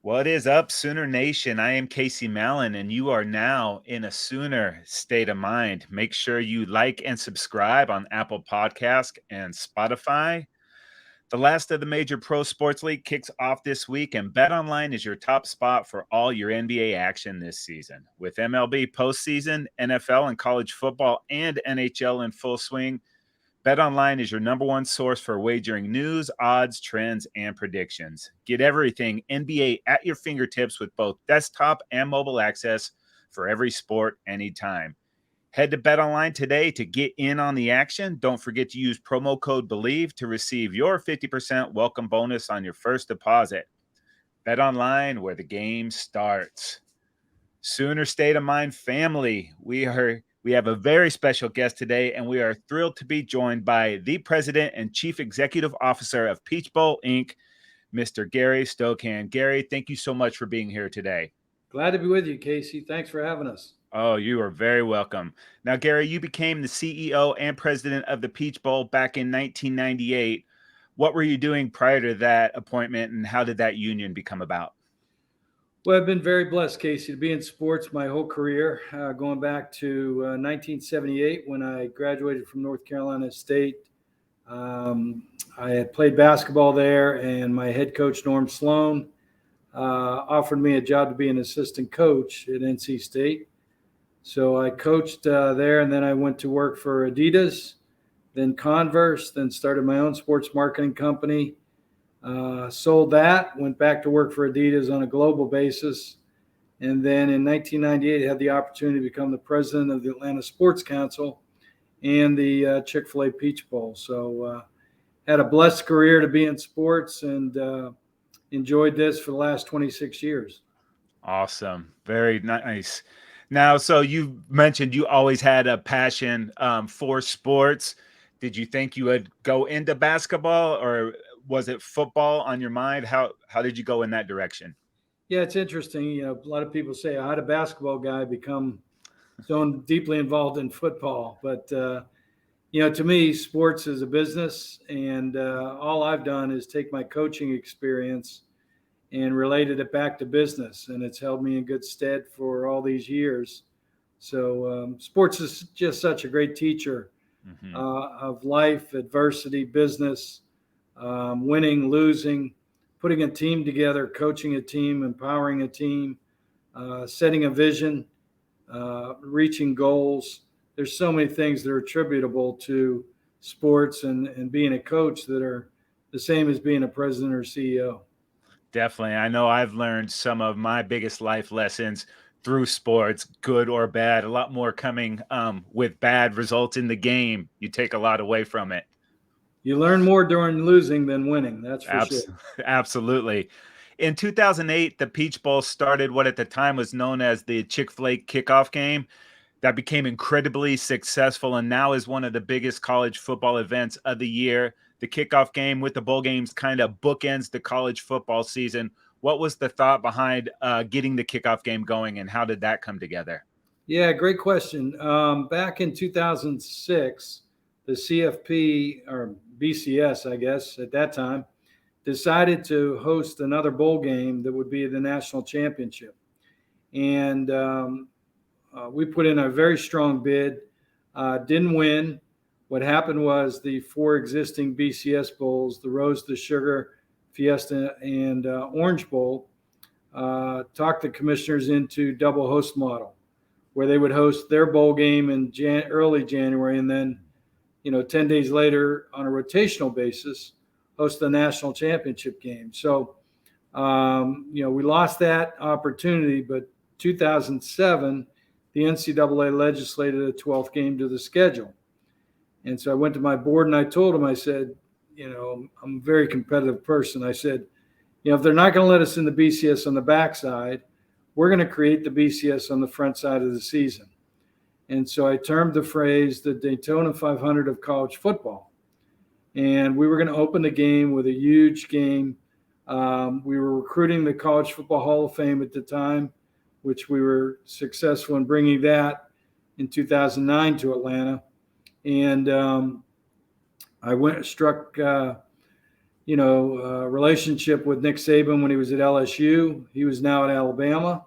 What is up, Sooner Nation? I am Casey Mallon, and you are now in a Sooner state of mind. Make sure you like and subscribe on Apple Podcast and Spotify. The last of the major pro sports league kicks off this week, and BetOnline is your top spot for all your NBA action this season. With MLB postseason, NFL and college football, and NHL in full swing, BetOnline is your number one source for wagering news, odds, trends, and predictions. Get everything NBA at your fingertips with both desktop and mobile access for every sport anytime. Head to BetOnline today to get in on the action. Don't forget to use promo code BELIEVE to receive your 50% welcome bonus on your first deposit. BetOnline, where the game starts. Sooner State of Mind family, we have a very special guest today, and we are thrilled to be joined by the president and chief executive officer of Peach Bowl, Inc., Mr. Gary Stokan. Gary, thank you so much for being here today. Glad to be with you, Casey. Thanks for having us. Oh, you are very welcome. Now, Gary, you became the CEO and president of the Peach Bowl back in 1998. What were you doing prior to that appointment, and how did that union become about? Well, I've been very blessed, Casey, to be in sports my whole career, going back to 1978 when I graduated from North Carolina State. I had played basketball there, and my head coach, Norm Sloan, offered me a job to be an assistant coach at NC State. So I coached there, and then I went to work for Adidas, then Converse, then started my own sports marketing company. Sold that, went back to work for Adidas on a global basis. And then in 1998, had the opportunity to become the president of the Atlanta Sports Council and the Chick-fil-A Peach Bowl. So had a blessed career to be in sports, and enjoyed this for the last 26 years. Awesome. Very nice. Now, so you mentioned you always had a passion for sports. Did you think you would go into basketball, or was it football on your mind? How did you go in that direction? Yeah, it's interesting. A lot of people say, how did a basketball guy become so deeply involved in football? But, to me, sports is a business, and all I've done is take my coaching experience and related it back to business, and it's held me in good stead for all these years. So sports is just such a great teacher of life, adversity, business, winning, losing, putting a team together, coaching a team, empowering a team, setting a vision, reaching goals. There's so many things that are attributable to sports and being a coach that are the same as being a president or CEO. Definitely. I know I've learned some of my biggest life lessons through sports, good or bad. A lot more coming with bad results in the game. You take a lot away from it. You learn more during losing than winning. That's for sure. Absolutely. In 2008, the Peach Bowl started what at the time was known as the Chick-fil-A Kickoff Game. That became incredibly successful and now is one of the biggest college football events of the year. The kickoff game with the bowl games kind of bookends the college football season. What was the thought behind getting the kickoff game going, and how did that come together? Yeah, great question. Back in 2006, the CFP, or BCS, I guess, at that time, decided to host another bowl game that would be the national championship. And we put in a very strong bid, didn't win. What happened was the four existing BCS bowls, the Rose, the Sugar, Fiesta, and Orange Bowl, talked the commissioners into double host model, where they would host their bowl game in early January, and then, 10 days later on a rotational basis, host the national championship game. So, we lost that opportunity, but 2007, the NCAA legislated a 12th game to the schedule. And so I went to my board and I told them, I said, I'm a very competitive person. I said, if they're not going to let us in the BCS on the backside, we're going to create the BCS on the front side of the season. And so I termed the phrase the Daytona 500 of college football. And we were going to open the game with a huge game. We were recruiting the College Football Hall of Fame at the time, which we were successful in bringing that in 2009 to Atlanta. And I struck relationship with Nick Saban when he was at LSU. He was now at Alabama.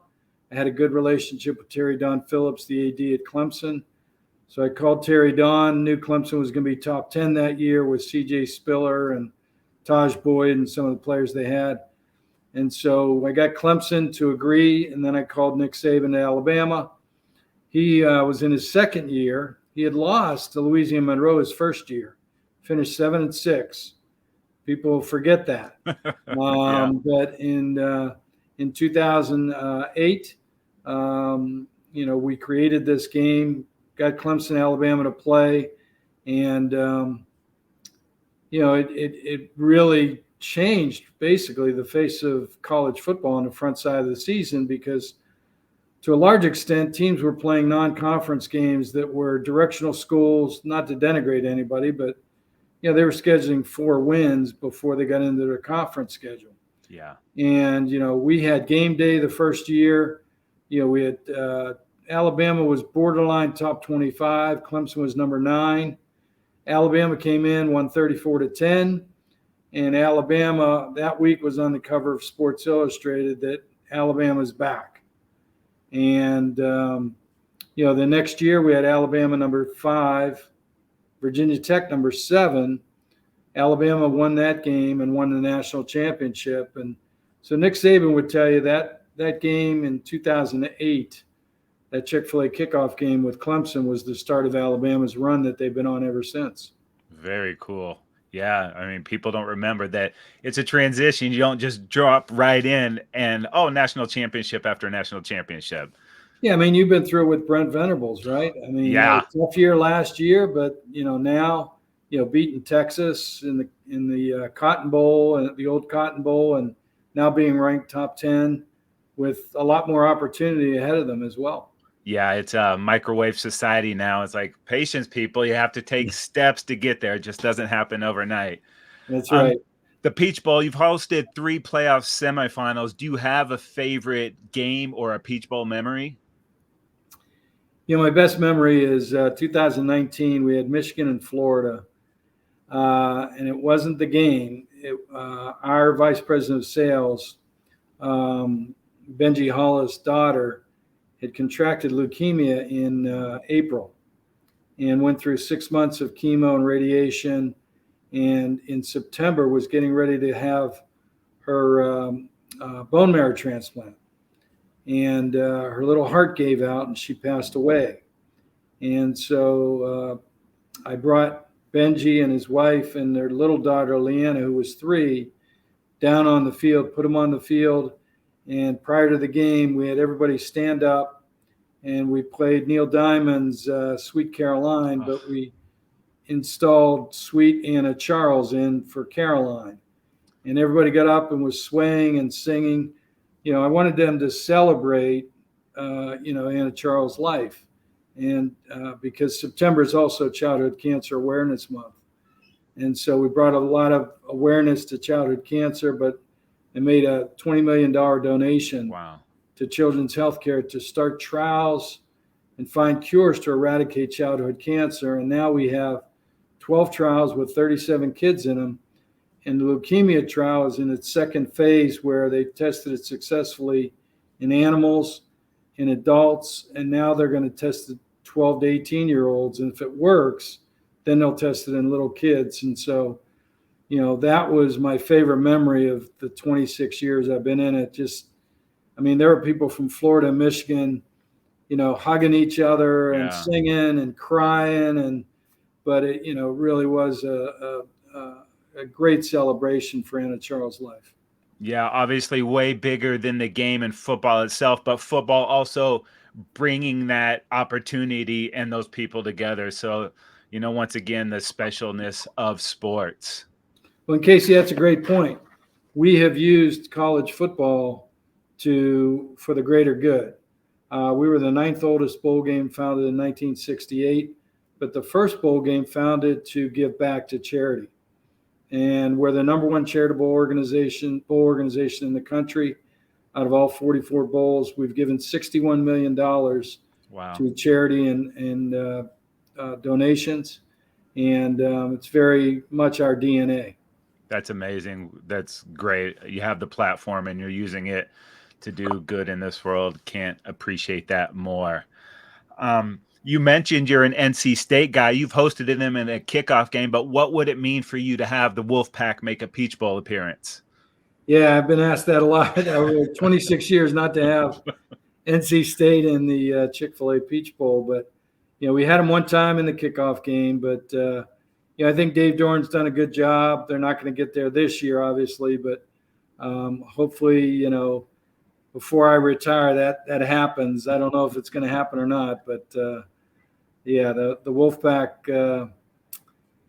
I had a good relationship with Terry Don Phillips, the AD at Clemson. So I called Terry Don, knew Clemson was going to be top 10 that year with C.J. Spiller and Taj Boyd and some of the players they had. And so I got Clemson to agree, and then I called Nick Saban to Alabama. He was in his second year. He had lost to Louisiana Monroe his first year, finished 7-6. People forget that. Yeah. But in 2008, we created this game, got Clemson, Alabama to play, and it really changed basically the face of college football on the front side of the season, because to a large extent, teams were playing non-conference games that were directional schools, not to denigrate anybody, but they were scheduling 4 wins before they got into their conference schedule. Yeah. And, we had game day the first year. We had Alabama was borderline top 25. Clemson was number 9. Alabama came in, won 34-10. And Alabama that week was on the cover of Sports Illustrated that Alabama's back. And, the next year we had Alabama number 5, Virginia Tech number 7. Alabama won that game and won the national championship. And so Nick Saban would tell you that game in 2008, that Chick-fil-A kickoff game with Clemson, was the start of Alabama's run that they've been on ever since. Very cool. Yeah, I mean, people don't remember that it's a transition. You don't just drop right in and, national championship after national championship. Yeah, I mean, you've been through it with Brent Venables, right? I mean, Yeah. Tough year last year, but now, beating Texas in the Cotton Bowl and the old Cotton Bowl, and now being ranked top 10 with a lot more opportunity ahead of them as well. Yeah, it's a microwave society now. It's like, patience, people. You have to take steps to get there. It just doesn't happen overnight. That's right. The Peach Bowl, you've hosted 3 playoff semifinals. Do you have a favorite game or a Peach Bowl memory? My best memory is 2019. We had Michigan and Florida, and it wasn't the game. Our vice president of sales, Benji Hollis' daughter, had contracted leukemia in April and went through 6 months of chemo and radiation, and in September was getting ready to have her bone marrow transplant. And her little heart gave out and she passed away. And so I brought Benji and his wife and their little daughter, Leanna, who was 3, down on the field, put them on the field. And prior to the game, we had everybody stand up and we played Neil Diamond's Sweet Caroline, but we installed Sweet Anna Charles in for Caroline. And everybody got up and was swaying and singing. I wanted them to celebrate, Anna Charles' life. And because September is also Childhood Cancer Awareness Month. And so we brought a lot of awareness to childhood cancer, but it made a $20 million donation to Children's Healthcare to start trials and find cures to eradicate childhood cancer. And now we have 12 trials with 37 kids in them. And the leukemia trial is in its second phase, where they tested it successfully in animals, in adults, and now they're going to test it 12 to 18-year-olds. And if it works, then they'll test it in little kids. And so, that was my favorite memory of the 26 years I've been in it. There were people from Florida and Michigan, hugging each other and singing and crying. But it, really was a great celebration for Anna Charles' life. Yeah, obviously way bigger than the game and football itself, but football also bringing that opportunity and those people together. So, once again, the specialness of sports. Well, and Casey, that's a great point. We have used college football for the greater good. We were the 9th oldest bowl game, founded in 1968, but the first bowl game founded to give back to charity. And we're the number 1 charitable bowl organization in the country. Out of all 44 bowls, we've given $61 million to charity and donations. And it's very much our DNA. That's amazing. That's great. You have the platform and you're using it to do good in this world. Can't appreciate that more. You mentioned you're an NC State guy. You've hosted them in a kickoff game, but what would it mean for you to have the Wolfpack make a Peach Bowl appearance? Yeah, I've been asked that a lot over 26 years not to have NC State in the Chick-fil-A Peach Bowl, but we had them one time in the kickoff game, but I think Dave Doran's done a good job. They're not going to get there this year, obviously, but hopefully, before I retire, that happens. I don't know if it's going to happen or not, but the Wolfpack,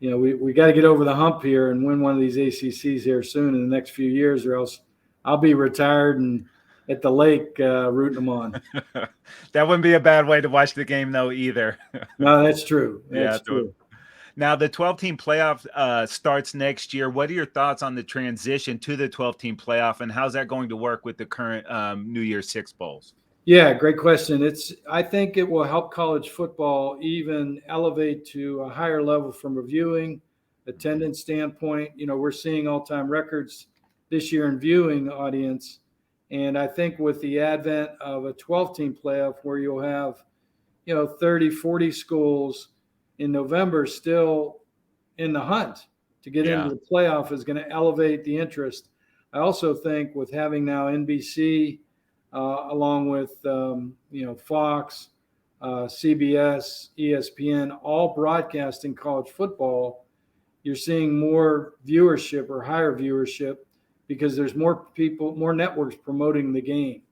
we got to get over the hump here and win one of these ACCs here soon in the next few years, or else I'll be retired and at the lake rooting them on. That wouldn't be a bad way to watch the game, though, either. No, that's true. That's true. Now, the 12-team playoff starts next year. What are your thoughts on the transition to the 12-team playoff, and how's that going to work with the current New Year's Six Bowls? Yeah, great question. I think it will help college football even elevate to a higher level from a viewing, attendance standpoint. We're seeing all-time records this year in viewing audience. And I think with the advent of a 12-team playoff where you'll have, 30, 40 schools in November still in the hunt to get into the playoff is going to elevate the interest. I also think with having now NBC along with, Fox, CBS, ESPN, all broadcasting college football, you're seeing more viewership or higher viewership because there's more people, more networks promoting the game.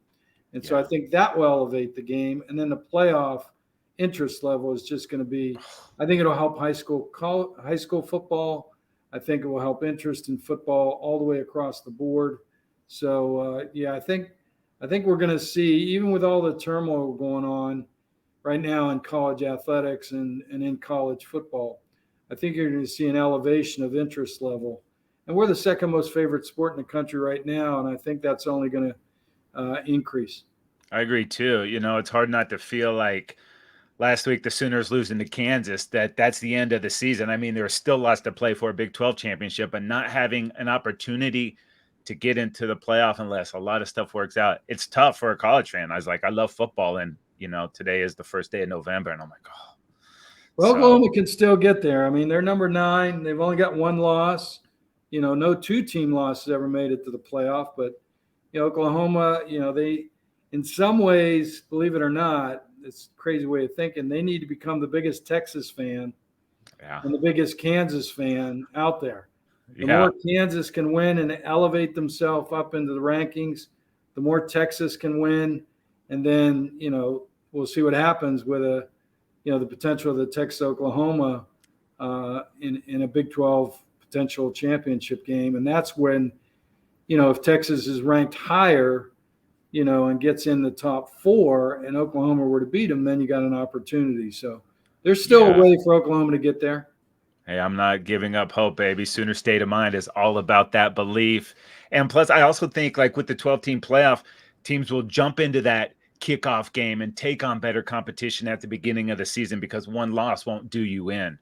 And so I think that will elevate the game. And then the playoff interest level is just going to be, I think it'll help high school football. I think it will help interest in football all the way across the board. So, I think we're going to see, even with all the turmoil going on right now in college athletics and in college football, I think you're going to see an elevation of interest level. And we're the second most favorite sport in the country right now, and I think that's only going to increase. I agree, too. It's hard not to feel like last week the Sooners losing to Kansas, that's the end of the season. I mean, there's still lots to play for a Big 12 championship, but not having an opportunity to get into the playoff unless a lot of stuff works out. It's tough for a college fan. I love football, and, today is the first day of November, and I'm like, oh. Well, Oklahoma can still get there. I mean, they're number 9. They've only got one loss. No 2-team losses ever made it to the playoff, but Oklahoma, they, in some ways, believe it or not, it's a crazy way of thinking, they need to become the biggest Texas fan and the biggest Kansas fan out there. The more Kansas can win and elevate themselves up into the rankings, the more Texas can win. And then, we'll see what happens with the potential of the Texas-Oklahoma in a Big 12 potential championship game. And that's when, if Texas is ranked higher, and gets in the top 4 and Oklahoma were to beat them, then you got an opportunity. So there's still a way for Oklahoma to get there. Hey, I'm not giving up hope, baby. Sooner State of Mind is all about that belief. And plus, I also think like with the 12-team playoff, teams will jump into that kickoff game and take on better competition at the beginning of the season because one loss won't do you in.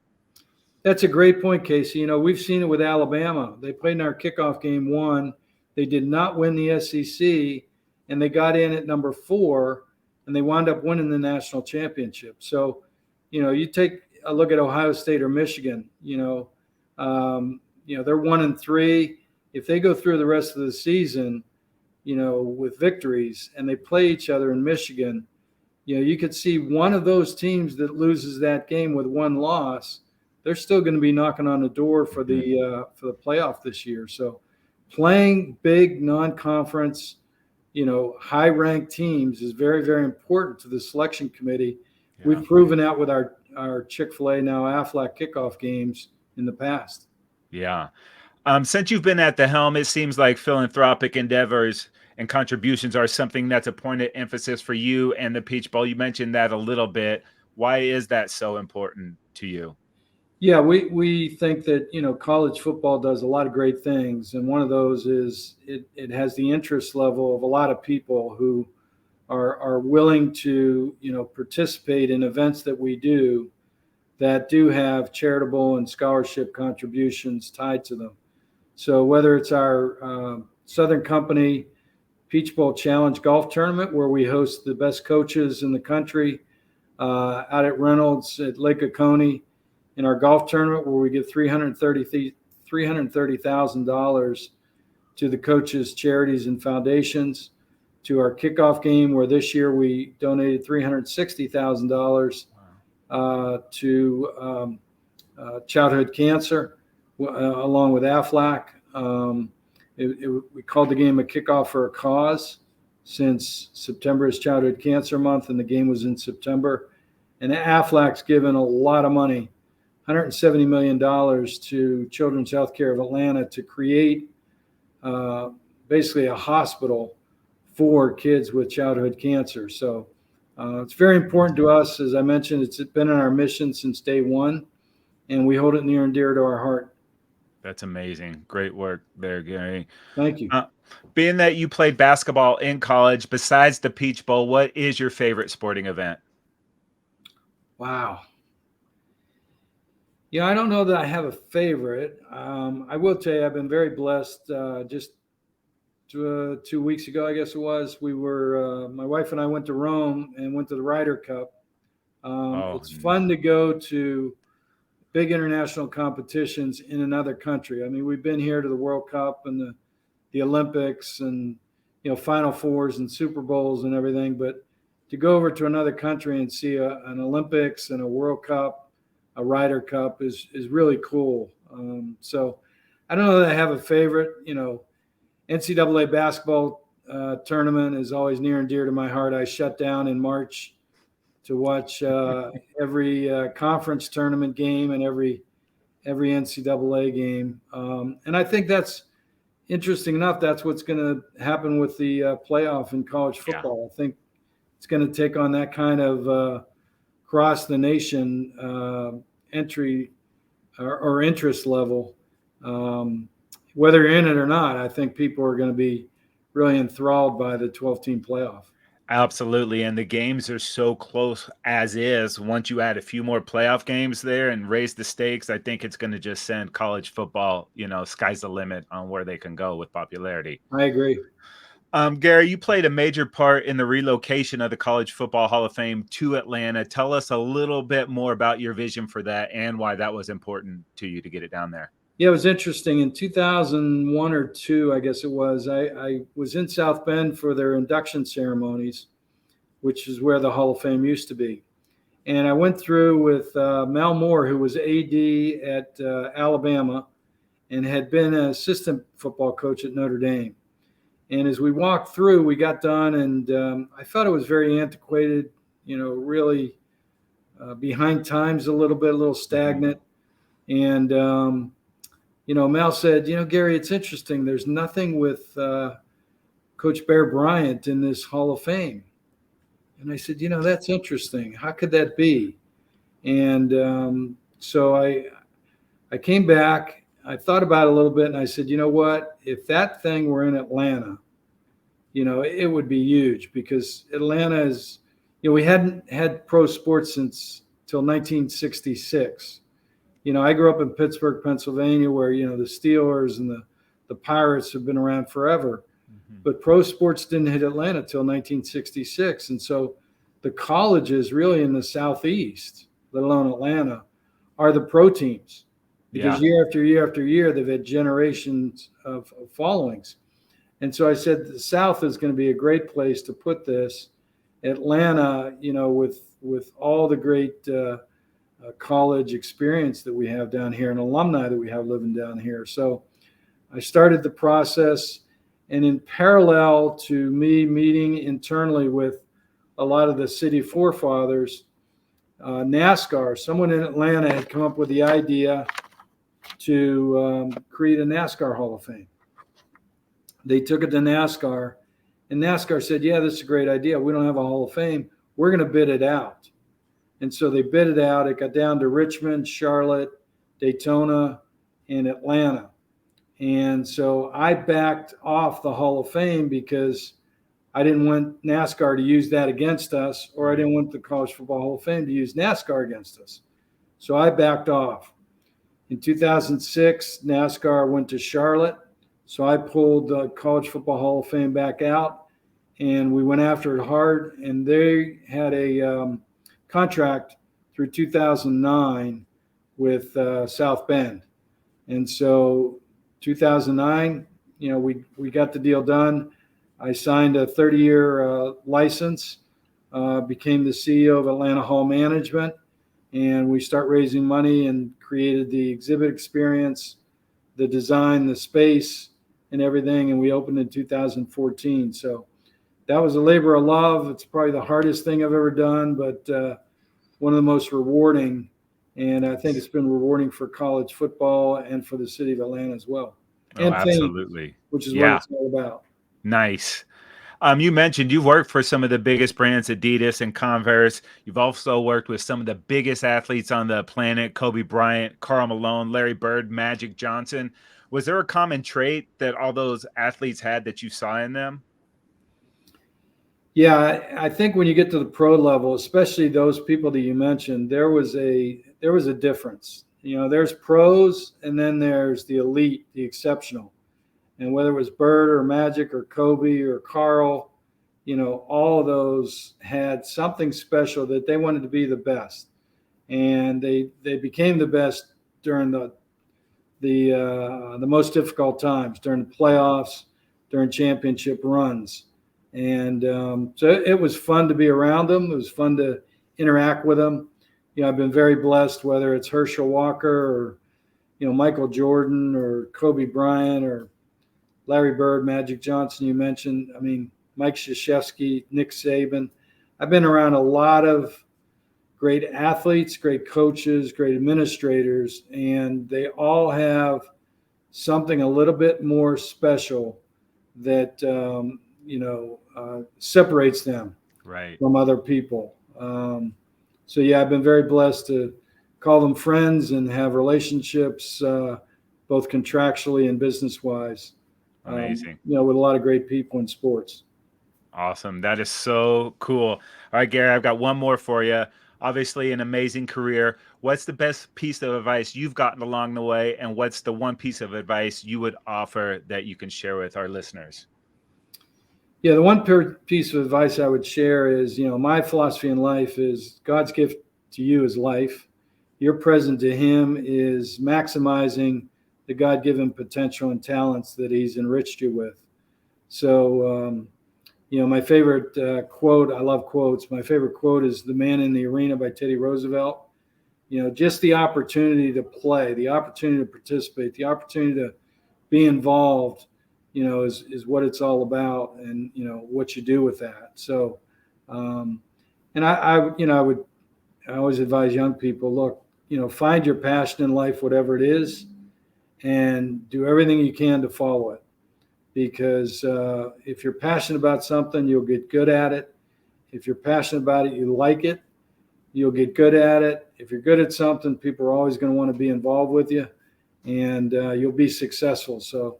That's a great point, Casey. We've seen it with Alabama. They played in our kickoff game 1. They did not win the SEC. And they got in at number 4, and they wound up winning the national championship. So, you take a look at Ohio State or Michigan. They're 1-3. If they go through the rest of the season, with victories, and they play each other in Michigan, you could see one of those teams that loses that game with one loss, they're still going to be knocking on the door for the playoff this year. So, playing big non-conference, high-ranked teams is very, very important to the selection committee. Yeah. We've proven that with our Chick-fil-A, now Aflac Kickoff games in the past. Yeah. Since you've been at the helm, it seems like philanthropic endeavors and contributions are something that's a point of emphasis for you and the Peach Bowl. You mentioned that a little bit. Why is that so important to you? Yeah, we think that, college football does a lot of great things. And one of those is it has the interest level of a lot of people who are willing to, participate in events that we do that do have charitable and scholarship contributions tied to them. So whether it's our Southern Company Peach Bowl Challenge golf tournament, where we host the best coaches in the country out at Reynolds at Lake Oconee, in our golf tournament where we give $330,000 to the coaches, charities, and foundations, to our kickoff game where this year we donated $360,000 to childhood cancer, along with Aflac. We called the game a kickoff for a cause, since September is Childhood Cancer Month, and the game was in September. And Aflac's given a lot of money, $170 million, to Children's Healthcare of Atlanta to create basically a hospital for kids with childhood cancer. So it's very important to us. As I mentioned, it's been in our mission since day one, and we hold it near and dear to our heart. That's amazing. Great work there, Gary. Thank you. Being that you played basketball in college, besides the Peach Bowl, what is your favorite sporting event? Wow. Yeah, I don't know that I have a favorite. I will tell you, I've been very blessed. Just 2 weeks ago, I guess it was, my wife and I went to Rome and went to the Ryder Cup. It's fun to go to big international competitions in another country. I mean, we've been here to the World Cup and the Olympics and, Final Fours and Super Bowls and everything. But to go over to another country and see an Olympics and a World Cup, a Ryder Cup is really cool. So I don't know that I have a favorite. NCAA basketball tournament is always near and dear to my heart. I shut down in March to watch every conference tournament game and every NCAA game. And I think that's interesting enough. That's what's going to happen with the playoff in college football. Yeah. I think it's going to take on that kind of across the nation entry or interest level. Whether you're in it or not, I think people are going to be really enthralled by the 12-team playoff. Absolutely. And the games are so close as is. Once you add a few more playoff games there and raise the stakes, I think it's going to just send college football, sky's the limit on where they can go with popularity. I agree. Gary, you played a major part in the relocation of the College Football Hall of Fame to Atlanta. Tell us a little bit more about your vision for that and why that was important to you to get it down there. Yeah, it was interesting. In 2001 or 2, I guess it was, I was in South Bend for their induction ceremonies, which is where the Hall of Fame used to be. And I went through with Mel Moore, who was AD at Alabama and had been an assistant football coach at Notre Dame. And as we walked through, we got done, and I thought it was very antiquated, really behind times a little stagnant. And Mel said, Gary, it's interesting. There's nothing with Coach Bear Bryant in this Hall of Fame. And I said, that's interesting. How could that be? And so I came back. I thought about it a little bit, and I said, you know what? If that thing were in Atlanta, it would be huge, because Atlanta is, we hadn't had pro sports till 1966. I grew up in Pittsburgh, Pennsylvania, where, the Steelers and the Pirates have been around forever. Mm-hmm. But pro sports didn't hit Atlanta till 1966. And so the colleges really in the Southeast, let alone Atlanta, are the pro teams. Because year after year after year, they've had generations of followings. And so I said the South is going to be a great place to put this. Atlanta, with all the great college experience that we have down here and alumni that we have living down here. So I started the process, and in parallel to me meeting internally with a lot of the city forefathers, NASCAR, someone in Atlanta had come up with the idea to create a NASCAR Hall of Fame. They took it to NASCAR, and NASCAR said, yeah, this is a great idea. We don't have a Hall of Fame. We're going to bid it out. And so they bid it out. It got down to Richmond, Charlotte, Daytona, and Atlanta. And so I backed off the Hall of Fame because I didn't want NASCAR to use that against us, or I didn't want the College Football Hall of Fame to use NASCAR against us. So I backed off. In 2006, NASCAR went to Charlotte. So I pulled the College Football Hall of Fame back out, and we went after it hard. And they had a contract through 2009 with South Bend. And so 2009, we got the deal done. I signed a 30-year license, became the CEO of Atlanta Hall Management, and we start raising money and created the exhibit experience, the design, the space, and everything. And we opened in 2014. So that was a labor of love. It's probably the hardest thing I've ever done, but one of the most rewarding. And I think it's been rewarding for college football and for the city of Atlanta as well. Oh, And fame, absolutely. which is what Yeah. it's all about. Nice. You mentioned you've worked for some of the biggest brands, Adidas and Converse. You've also worked with some of the biggest athletes on the planet, Kobe Bryant, Karl Malone, Larry Bird, Magic Johnson. Was there a common trait that all those athletes had that you saw in them? Yeah, I think when you get to the pro level, especially those people that you mentioned, there was a difference. There's pros, and then there's the elite, the exceptional. And whether it was Bird or Magic or Kobe or Carl, all of those had something special that they wanted to be the best, and they became the best during the most difficult times, during the playoffs, during championship runs. And so it was fun to be around them. It was fun to interact with them. I've been very blessed, whether it's Herschel Walker or Michael Jordan or Kobe Bryant or Larry Bird, Magic Johnson, you mentioned. I mean, Mike Krzyzewski, Nick Saban. I've been around a lot of great athletes, great coaches, great administrators, and they all have something a little bit more special that separates them Right. from other people. So yeah, I've been very blessed to call them friends and have relationships, both contractually and business wise. Amazing. With a lot of great people in sports. Awesome. That is so cool. All right, Gary, I've got one more for you. Obviously, an amazing career. What's the best piece of advice you've gotten along the way? And what's the one piece of advice you would offer that you can share with our listeners? Yeah, the one piece of advice I would share is, my philosophy in life is God's gift to you is life. Your present to Him is maximizing the God-given potential and talents that He's enriched you with. So, my favorite quote, I love quotes. My favorite quote is "The Man in the Arena" by Teddy Roosevelt. Just the opportunity to play, the opportunity to participate, the opportunity to be involved, is what it's all about, and what you do with that. So, and I always advise young people, look, find your passion in life, whatever it is, and do everything you can to follow it. Because if you're passionate about something, you'll get good at it. If you're passionate about it, you like it, you'll get good at it. If you're good at something, people are always going to want to be involved with you, and you'll be successful. So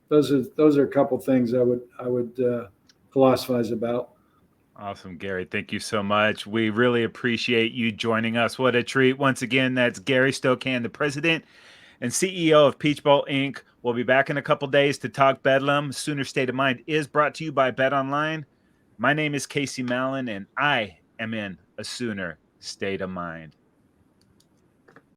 those are a couple things I would philosophize about. Awesome, Gary. Thank you so much. We really appreciate you joining us. What a treat. Once again, that's Gary Stokan, the president and CEO of Peach Bowl Inc. We'll be back in a couple days to talk Bedlam. Sooner State of Mind is brought to you by Bet Online. My name is Casey Mallon, and I am in a Sooner State of Mind.